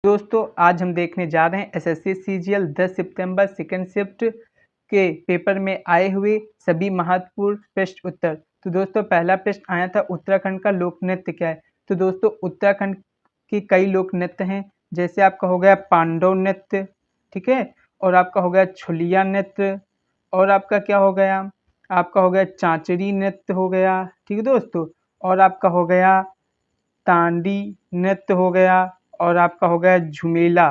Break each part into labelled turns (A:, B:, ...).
A: दोस्तों आज हम देखने जा रहे हैं एसएससी सीजीएल 10 सितंबर सेकंड शिफ्ट के पेपर में आए हुए सभी महत्वपूर्ण प्रश्न उत्तर। तो दोस्तों पहला प्रश्न आया था उत्तराखंड का लोक नृत्य क्या है। तो दोस्तों उत्तराखंड के कई लोक नृत्य हैं, जैसे आपका हो गया पांडव नृत्य, ठीक है, और आपका हो गया छुलिया नृत्य, और आपका क्या हो गया, आपका हो गया चांचरी नृत्य हो गया, ठीक है दोस्तों, और आपका हो गया तांडी नृत्य हो गया, और आपका हो गया झुमेला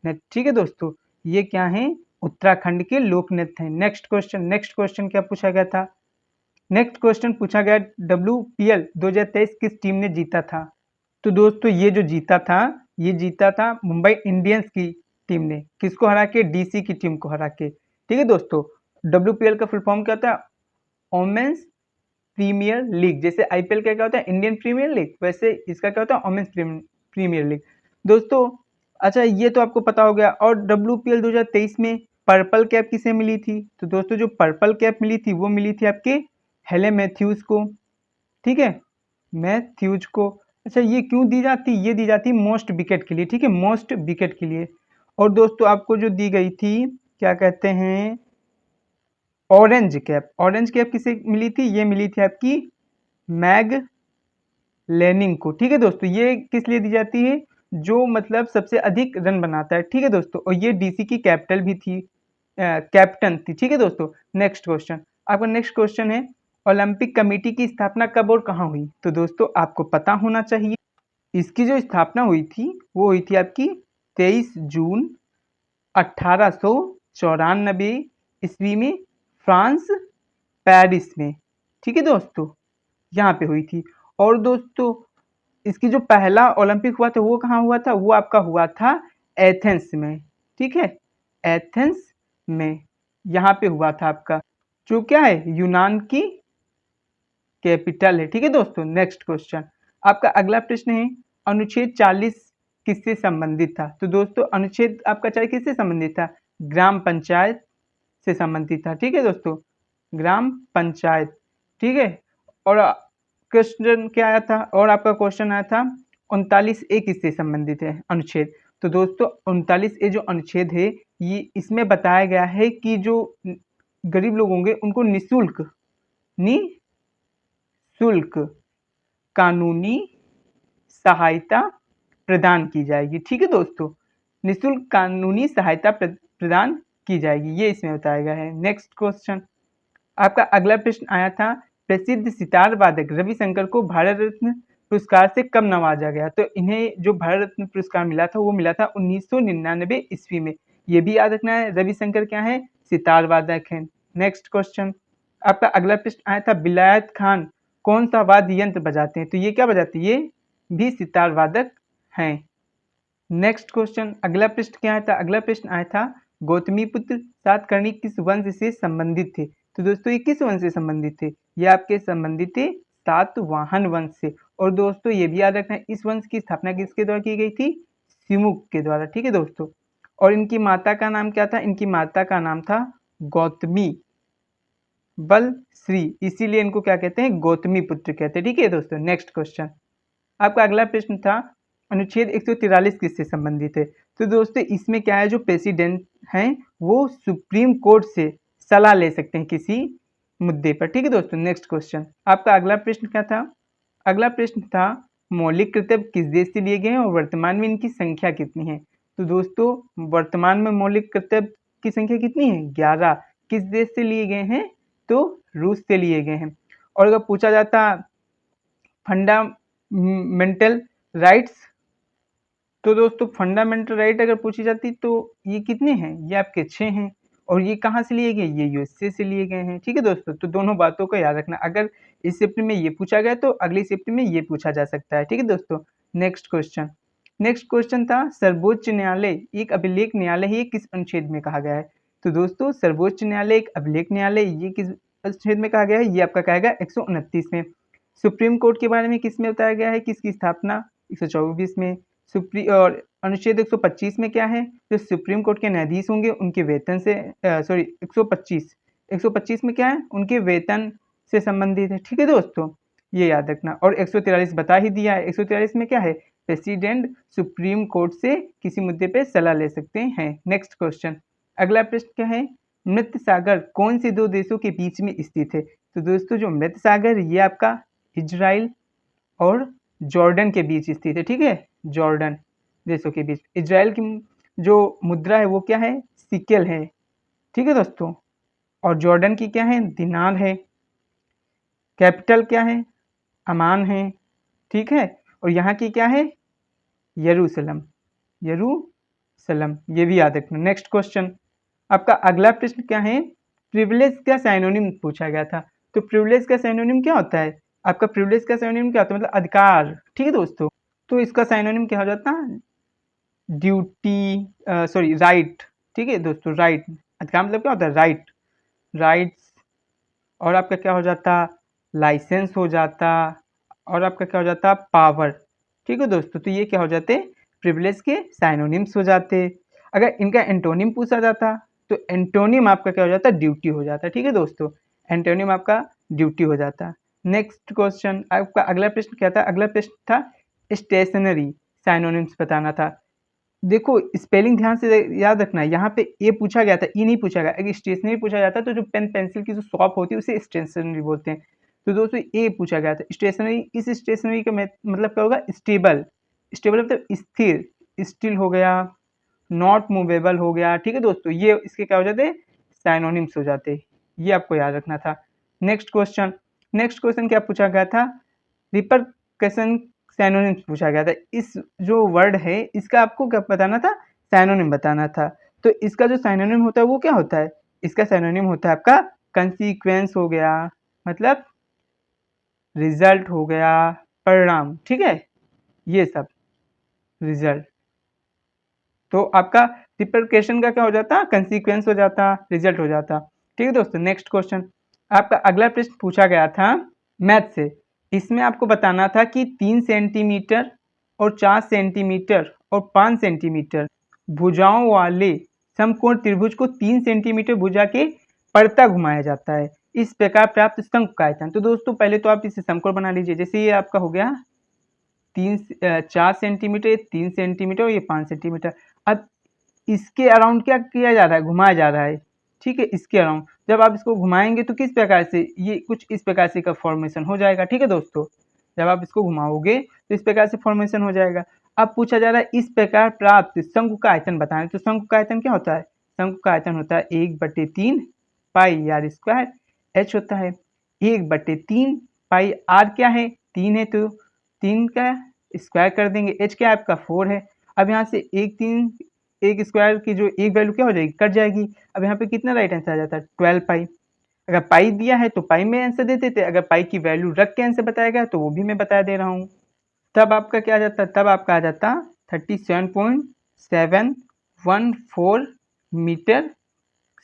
A: नृत्य। ठीक है दोस्तों, ये क्या है, उत्तराखंड के लोक नृत्य हैं। नेक्स्ट क्वेश्चन क्या पूछा गया था। नेक्स्ट क्वेश्चन पूछा गया WPL 2023 किस टीम ने जीता था। तो दोस्तों ये जो जीता था, ये जीता था मुंबई इंडियंस की टीम ने। किसको हरा के, DC की टीम को हरा के। ठीक है दोस्तों, WPL का फुल फॉर्म क्या होता है, वोमेन्स प्रीमियर लीग। जैसे IPL का क्या होता है, इंडियन प्रीमियर लीग, वैसे इसका क्या होता है, वोमेन्स प्रीमियर लीग। दोस्तों अच्छा ये तो आपको पता हो गया। और WPL 2023 में पर्पल कैप किसे मिली थी। तो दोस्तों जो पर्पल कैप मिली थी वो मिली थी आपके हेले मैथ्यूज को, ठीक है, मैथ्यूज को। अच्छा ये क्यों दी जाती, ये दी जाती मोस्ट विकेट के लिए, ठीक है, मोस्ट विकेट के लिए। और दोस्तों आपको जो दी गई थी, क्या कहते हैं, ऑरेंज कैप किसे मिली थी, ये मिली थी आपकी मैग लेनिंग को। ठीक है दोस्तों, ये किस लिए दी जाती है, जो मतलब सबसे अधिक रन बनाता है। ठीक है दोस्तों, और ये DC की कैपिटल भी थी, कैप्टन थी। ठीक है दोस्तों, नेक्स्ट क्वेश्चन, आपका नेक्स्ट क्वेश्चन है ओलंपिक कमेटी की स्थापना कब और कहाँ हुई। तो दोस्तों आपको पता होना चाहिए, इसकी जो स्थापना हुई थी वो हुई थी आपकी 23 जून 1894 ईस्वी में, फ्रांस पेरिस में। ठीक है दोस्तों, यहाँ पे हुई थी। और दोस्तों इसकी जो पहला ओलंपिक हुआ था वो कहाँ हुआ था, वो आपका हुआ था एथेंस में। ठीक है, एथेंस में यहाँ पे हुआ था आपका, जो क्या है, यूनान की कैपिटल है। ठीक है दोस्तों, नेक्स्ट क्वेश्चन, आपका अगला प्रश्न है अनुच्छेद 40 किससे संबंधित था। तो दोस्तों अनुच्छेद आपका 40 किससे संबंधित था, ग्राम पंचायत से संबंधित था। ठीक है दोस्तों, ग्राम पंचायत। ठीक है, और क्वेश्चन क्या आया था, और आपका क्वेश्चन आया था 39A किससे संबंधित है अनुच्छेद। तो दोस्तों 39A जो अनुच्छेद है, ये इसमें बताया गया है कि जो गरीब लोग होंगे उनको निःशुल्क कानूनी सहायता प्रदान की जाएगी। ठीक है दोस्तों, निःशुल्क कानूनी सहायता प्रदान की जाएगी, ये इसमें बताया गया है। नेक्स्ट क्वेश्चन, आपका अगला प्रश्न आया था प्रसिद्ध सितार वादक रविशंकर को भारत रत्न पुरस्कार से कब नवाजा गया। तो इन्हें जो भारत रत्न पुरस्कार मिला था वो मिला था 1999 ईस्वी में। ये भी याद रखना है, रविशंकर क्या है, सितार वादक है। नेक्स्ट क्वेश्चन, आपका अगला प्रश्न आया था बिलायत खान कौन सा वाद्य यंत्र बजाते हैं। तो ये क्या बजाते हैं, ये भी सितार वादक हैं। नेक्स्ट क्वेश्चन, अगला प्रश्न क्या आया था, अगला प्रश्न आया था गौतमीपुत्र सातकर्णी किस वंश से संबंधित थे। तो दोस्तों ये किस वंश से संबंधित थे, ये आपके संबंधित थे सातवाहन वंश से। और दोस्तों ये भी याद रखना है, इस वंश की स्थापना किसके द्वारा की गई थी, सिमुक के द्वारा। ठीक है दोस्तों, और इनकी माता का नाम क्या था, इनकी माता का नाम था गौतमी बल श्री, इसीलिए इनको क्या कहते हैं, गौतमी पुत्र कहते हैं। ठीक है दोस्तों, नेक्स्ट क्वेश्चन, आपका अगला प्रश्न था अनुच्छेद 143 किससे संबंधित है। तो दोस्तों इसमें क्या है, जो प्रेसिडेंट हैं वो सुप्रीम कोर्ट से सलाह ले सकते हैं किसी मुद्दे पर। ठीक है दोस्तों, नेक्स्ट क्वेश्चन, आपका अगला प्रश्न क्या था, अगला प्रश्न था मौलिक कर्तव्य किस देश से लिए गए हैं और वर्तमान में इनकी संख्या कितनी है। तो दोस्तों वर्तमान में मौलिक कर्तव्य की संख्या कितनी है, 11। किस देश से लिए गए हैं, तो रूस से लिए गए हैं। और अगर पूछा जाता फंडामेंटल राइट्स, तो दोस्तों फंडामेंटल राइट अगर पूछी जाती तो ये कितने हैं, ये आपके 6 हैं। और ये कहाँ से लिए गए, ये USA से लिए गए हैं। ठीक है दोस्तों, तो दोनों बातों को याद रखना, अगर इस शिफ्ट में ये पूछा गया तो अगली शिफ्ट में ये पूछा जा सकता है। ठीक है दोस्तों, नेक्स्ट क्वेश्चन था सर्वोच्च न्यायालय एक अभिलेख न्यायालय है, ये किस अनुच्छेद में कहा गया है। तो दोस्तों सर्वोच्च न्यायालय एक अभिलेख न्यायालय, ये किस अनुच्छेद में कहा गया है, ये आपका कहेगा 129 में। सुप्रीम कोर्ट के बारे में किसमें बताया गया है कि इसकी स्थापना 124 में। और अनुच्छेद 125 में क्या है, जो सुप्रीम कोर्ट के न्यायाधीश होंगे उनके वेतन से 125 में क्या है, उनके वेतन से संबंधित है। ठीक है दोस्तों, ये याद रखना। और 143 बता ही दिया है, 143 में क्या है, प्रेसिडेंट सुप्रीम कोर्ट से किसी मुद्दे पे सलाह ले सकते हैं। नेक्स्ट क्वेश्चन, अगला प्रश्न क्या है, मृत सागर कौन से दो देशों के बीच में स्थित है? तो दोस्तों जो मृत सागर ये आपका इजराइल और जॉर्डन के बीच स्थित है, ठीक है, जॉर्डन देशों के बीच। इजराइल की जो मुद्रा है वो क्या है, सिकेल है, ठीक है दोस्तों, और जॉर्डन की क्या है, दिनार है। कैपिटल क्या है, अमान है, ठीक है, और यहाँ की क्या है, यरूशलम, यरूशलम, ये भी याद रखना। नेक्स्ट क्वेश्चन, आपका अगला प्रश्न क्या है, प्रिविलेज का साइनोनिम पूछा गया था। तो प्रिविलेज का साइनोनिम क्या होता है, आपका प्रिविलेज का साइनोनिम क्या होता है, मतलब अधिकार, ठीक है दोस्तों। तो इसका साइनोनिम क्या हो जाता है, ड्यूटी, सॉरी राइट, ठीक है दोस्तों, राइट। अधिकार मतलब क्या होता है, राइट, राइट्स। और आपका क्या हो जाता, लाइसेंस हो जाता, और आपका क्या हो जाता, पावर, ठीक है दोस्तों। तो ये क्या हो जाते, प्रिविलेज के साइनोनिम्स हो जाते। अगर इनका एंटोनिम पूछा जाता तो एंटोनिम आपका क्या हो जाता, ड्यूटी हो जाता, ठीक है दोस्तों, एंटोनिम आपका ड्यूटी हो जाता। नेक्स्ट क्वेश्चन, आपका अगला प्रश्न क्या था, अगला प्रश्न था स्टेशनरी साइनोनिम्स बताना था। देखो स्पेलिंग ध्यान से याद रखना है, यहाँ पे ए पूछा गया था, ई नहीं पूछा गया। अगर स्टेशनरी पूछा जाता तो जो पेन पेंसिल की जो शॉप होती है उसे स्टेशनरी बोलते हैं। तो दोस्तों ए पूछा गया था स्टेशनरी। इस स्टेशनरी का मतलब क्या होगा, स्टेबल, स्टेबल मतलब स्थिर, स्टिल हो गया, नॉट मूवेबल हो गया, ठीक है दोस्तों, ये इसके क्या हो जाते, साइनोनिम्स हो जाते, ये आपको याद रखना था। नेक्स्ट क्वेश्चन, नेक्स्ट क्वेश्चन क्या पूछा गया था, रिपरकशन साइनोनिम्स पूछा गया था। इस जो वर्ड है इसका आपको क्या बताना था, साइनोनिम बताना था। तो इसका जो साइनोनिम होता है वो क्या होता है, इसका साइनोनिम होता है आपका कंसीक्वेंस हो गया, मतलब रिजल्ट हो गया, परिणाम, ठीक है, ये सब रिजल्ट। तो आपका रिपरकेशन का क्या हो जाता, कंसीक्वेंस हो जाता, रिजल्ट हो जाता, ठीक है दोस्तों। नेक्स्ट क्वेश्चन, आपका अगला प्रश्न पूछा गया था मैथ से। इसमें आपको बताना था कि 3 सेंटीमीटर और 4 सेंटीमीटर और 5 सेंटीमीटर भुजाओं वाले समकोण त्रिभुज को 3 सेंटीमीटर भुजा के पड़ता घुमाया जाता है, इस प्रकार प्राप्त शंकु का आयतन। तो दोस्तों पहले तो आप इसे समकोण बना लीजिए, जैसे ये आपका हो गया 4 सेंटीमीटर, ये 3 सेंटीमीटर और ये 5 सेंटीमीटर। अब इसके अराउंड क्या किया जा रहा है, घुमाया जा रहा है, ठीक है, इसके अराउंड। जब आप इसको घुमाएंगे तो किस प्रकार से, ये कुछ इस प्रकार से का फॉर्मेशन हो जाएगा, ठीक है दोस्तों, जब आप इसको घुमाओगे तो इस प्रकार से फॉर्मेशन हो जाएगा। अब पूछा जा रहा है इस प्रकार प्राप्त शंकु का आयतन बताएं। तो शंकु का आयतन क्या होता है, शंकु का आयतन होता है 1/3 पाई आर स्क्वायर एच होता है। 1/3 पाई आर क्या है, 3 है, तो 3 का स्क्वायर कर देंगे, एच क्या है आपका 4 है। अब यहाँ से 1 स्क्वायर की जो एक वैल्यू क्या हो जाएगी, कट जाएगी। अब यहाँ पे कितना राइट आंसर आ जाता है, 12 पाई। अगर पाई दिया है तो पाई में आंसर दे देते, अगर पाई की वैल्यू रख के आंसर बताया गया तो वो भी मैं बता दे रहा हूँ। तब आपका क्या आ जाता, तब आपका आ जाता 37.714 मीटर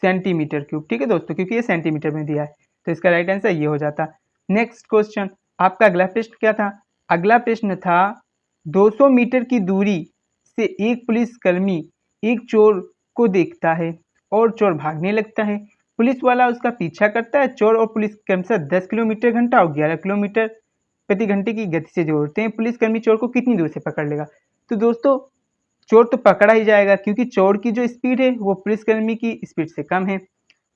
A: सेंटीमीटर क्यूब, ठीक है दोस्तों, क्योंकि ये सेंटीमीटर में दिया है तो इसका राइट आंसर ये हो जाता। नेक्स्ट क्वेश्चन, आपका अगला प्रश्न क्या था, अगला प्रश्न था 200 मीटर की दूरी से एक पुलिसकर्मी एक चोर को देखता है और चोर भागने लगता है। पुलिस वाला उसका पीछा करता है, चोर और पुलिस क्रमशः 10 किलोमीटर घंटा और 11 किलोमीटर प्रति घंटे की गति से दौड़ते हैं। पुलिसकर्मी चोर को कितनी दूर से पकड़ लेगा? तो दोस्तों चोर तो पकड़ा ही जाएगा, क्योंकि चोर की जो स्पीड है वो पुलिसकर्मी की स्पीड से कम है।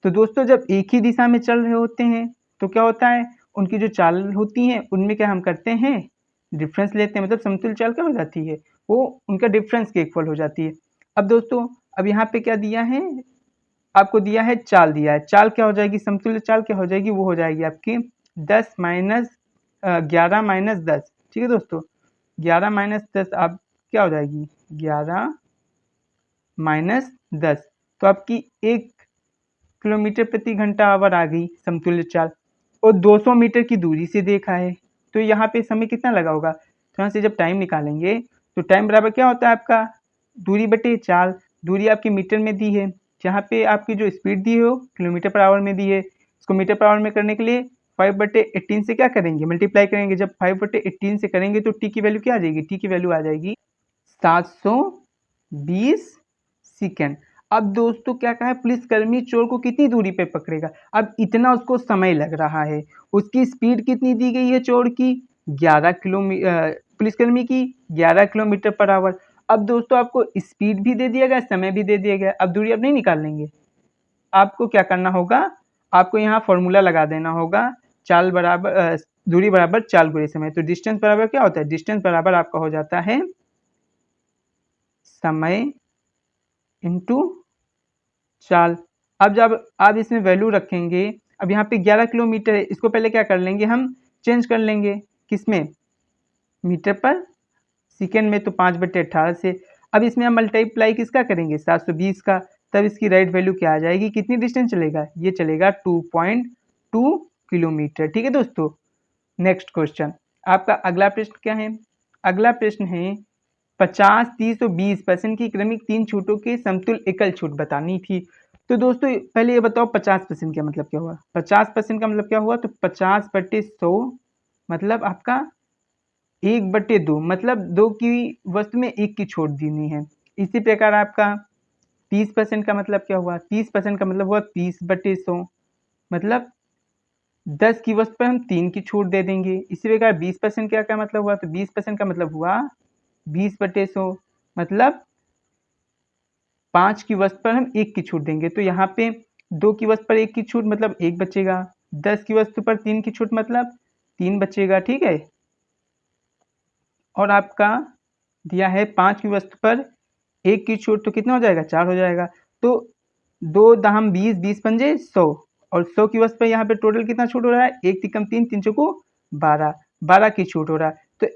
A: तो दोस्तों जब एक ही दिशा में चल रहे होते हैं तो क्या होता है, उनकी जो चाल होती हैं उनमें क्या हम करते हैं, डिफरेंस लेते हैं, मतलब समतुल्य चाल क्या हो जाती है, वो उनका डिफरेंस के इक्वल हो जाती है। अब दोस्तों अब यहाँ पे क्या दिया है, आपको दिया है चाल, दिया है चाल, क्या हो जाएगी, समतुल्य चाल क्या हो जाएगी, वो हो जाएगी आपकी 10 माइनस 11 माइनस 10, ठीक है दोस्तों, 11 माइनस 10 आप क्या हो जाएगी, 11 माइनस 10, तो आपकी 1 किलोमीटर प्रति घंटा आवर आ गई समतुल्य चाल, और 200 मीटर की दूरी से देखा है। तो यहाँ पे समय कितना लगा होगा, तो यहाँ से जब टाइम निकालेंगे तो टाइम बराबर क्या होता है आपका, दूरी बटे चाल। दूरी आपकी मीटर में दी है, जहाँ पे आपकी जो स्पीड दी हो किलोमीटर पर आवर में दी है, इसको मीटर पर आवर में करने के लिए 5/18 से क्या करेंगे, मल्टीप्लाई करेंगे। जब 5/18 से करेंगे तो टी की वैल्यू क्या आ जाएगी, टी की वैल्यू आ जाएगी 720 सेकेंड। अब दोस्तों क्या कहा है, पुलिसकर्मी चोर को कितनी दूरी पे पकड़ेगा, अब इतना उसको समय लग रहा है। उसकी स्पीड कितनी दी गई है चोर की, 11 किलोमीटर, पुलिसकर्मी की 11 किलोमीटर पर आवर। अब दोस्तों आपको स्पीड भी दे दिया गया, समय भी दे दिया गया। अब दूरी अब नहीं निकाल लेंगे, आपको क्या करना होगा, आपको यहाँ फॉर्मूला लगा देना होगा, चाल बराबर दूरी बराबर चाल गुणे समय। तो डिस्टेंस बराबर क्या होता है, डिस्टेंस बराबर आपका हो जाता है समय इंटू चाल। अब जब आप इसमें वैल्यू रखेंगे, अब यहाँ पे 11 किलोमीटर है, इसको पहले क्या कर लेंगे, हम चेंज कर लेंगे किसमें, मीटर पर सेकेंड में, तो 5/18 से। अब इसमें हम मल्टीप्लाई किसका करेंगे, 720 का, तब इसकी राइट वैल्यू क्या आ जाएगी, कितनी डिस्टेंस चलेगा, ये चलेगा 2.2 किलोमीटर। ठीक है दोस्तों। नेक्स्ट क्वेश्चन, आपका अगला प्रश्न क्या है, अगला प्रश्न है 50, 30 और 20% की क्रमिक 3 छूटों के समतुल्य एकल छूट बतानी थी। तो दोस्तों पहले ये बताओ 50% का मतलब क्या हुआ, 50% का मतलब क्या हुआ, तो 50/100 मतलब आपका 1/2, मतलब 2 की वस्तु में 1 की छूट देनी है। इसी प्रकार आपका 30% का मतलब क्या हुआ, 30% का मतलब हुआ 30/100, मतलब 10 की वस्तु पर हम 3 की छूट दे देंगे। इसी प्रकार 20% का क्या मतलब हुआ, तो 20% का मतलब हुआ 20/100, मतलब 5 की वस्तु पर हम 1 की छूट देंगे। तो यहाँ पे 2 की वस्तु पर 1 की छूट मतलब 1 बचेगा, 10 की वस्तु पर 3 की छूट मतलब 3 बचेगा। ठीक है, और आपका दिया है 5 की वस्तु पर 1 की छूट, तो कितना हो जाएगा, 4 हो जाएगा। तो 2 दाहम 20, 20 पंजे 100, और 100 की वस्तु पर यहाँ पे टोटल कितना छूट हो रहा है, 1 तिकम 3, 3 चौको 12, 12 की छूट हो रहा है। तो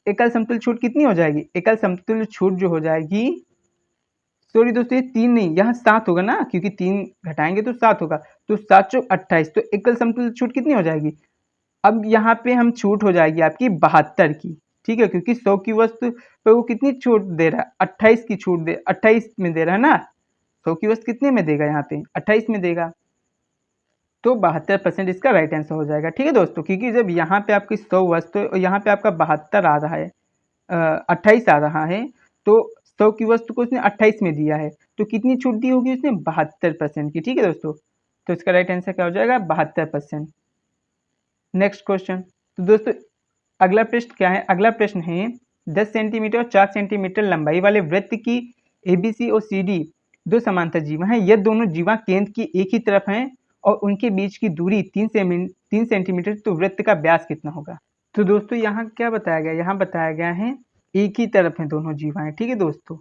A: एकल समतुल्य छूट कितनी हो जाएगी, एकल समतुल्य छूट जो हो जाएगी, सॉरी दोस्तों ये 3 नहीं, यहाँ 7 होगा ना, क्योंकि 3 घटाएंगे तो 7 होगा, तो 7 चौक 28, तो एकल समतुल्य छूट कितनी हो जाएगी, अब यहाँ पे हम छूट हो जाएगी आपकी 72 की। ठीक है, क्योंकि 100 की वस्तु पे वो कितनी छूट दे रहा है, 28 की छूट दे, 28 में दे रहा है ना, 100 की वस्तु कितने में देगा, यहाँ पे 28 में देगा, तो 72% इसका राइट आंसर हो जाएगा। ठीक है दोस्तों, क्योंकि जब यहाँ पे आपकी 100 वस्तु और यहाँ पे आपका 72 आ रहा है, 28 आ रहा है, तो 100 की वस्तु को उसने 28 में दिया है, तो कितनी छूट दी होगी उसने, 72% की। ठीक है दोस्तों, तो इसका राइट आंसर क्या हो जाएगा, 72%। नेक्स्ट क्वेश्चन, तो दोस्तों अगला प्रश्न क्या है, अगला प्रश्न है 10 सेंटीमीटर और 4 सेंटीमीटर लंबाई वाले वृत्त की ABC और CD दो समांतर जीवा हैं, यह दोनों जीवा केंद्र की एक ही तरफ हैं और उनके बीच की दूरी 3 सेंटीमीटर, तो वृत्त का व्यास कितना होगा। तो दोस्तों यहाँ क्या बताया गया, यहाँ बताया गया है एक ही तरफ है दोनों जीवाएं। ठीक है दोस्तों,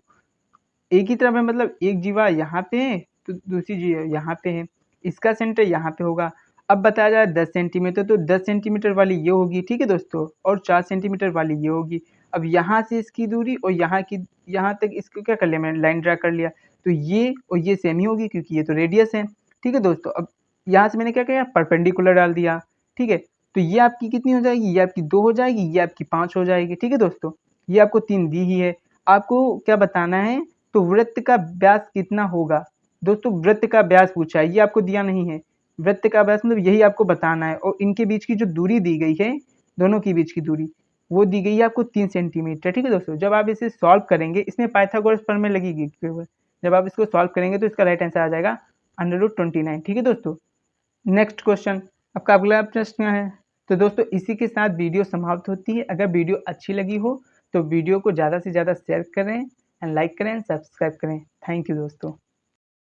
A: एक ही तरफ है मतलब एक जीवा यहाँ पे है तो दूसरी जीवा यहाँ पे है, इसका सेंटर यहाँ पे होगा। अब बताया जा रहा है 10 सेंटीमीटर, तो 10 सेंटीमीटर वाली ये होगी। ठीक है दोस्तों, और 4 सेंटीमीटर वाली ये होगी। अब यहाँ से इसकी दूरी और यहाँ तक इसको क्या कर लिया मैंने, लाइन ड्रा कर लिया, तो ये और ये सेम ही होगी क्योंकि ये तो रेडियस है। ठीक है दोस्तों, अब यहाँ से मैंने क्या किया, परपेंडिकुलर डाल दिया। ठीक है, तो ये आपकी कितनी हो जाएगी, ये आपकी 2 हो जाएगी, ये आपकी 5 हो जाएगी। ठीक है दोस्तों, ये आपको 3 दी ही है, आपको क्या बताना है, तो वृत्त का व्यास कितना होगा। दोस्तों वृत्त का व्यास पूछा है, ये आपको दिया नहीं है, वृत्त का व्यास मतलब यही आपको बताना है, और इनके बीच की जो दूरी दी गई है, दोनों के बीच की दूरी वो दी गई है आपको 3 सेंटीमीटर। ठीक है दोस्तों, जब आप इसे सॉल्व करेंगे, इसमें पाइथागोरस प्रमेय लगेगी केवल, जब आप इसको सॉल्व करेंगे तो इसका राइट आंसर आ जाएगा √29। ठीक है दोस्तों। नेक्स्ट क्वेश्चन, आपका अगला प्रश्न है, तो दोस्तों इसी के साथ वीडियो समाप्त होती है। अगर वीडियो अच्छी लगी हो तो वीडियो को ज़्यादा से ज़्यादा शेयर करें एंड लाइक करें, सब्सक्राइब करें। थैंक यू दोस्तों।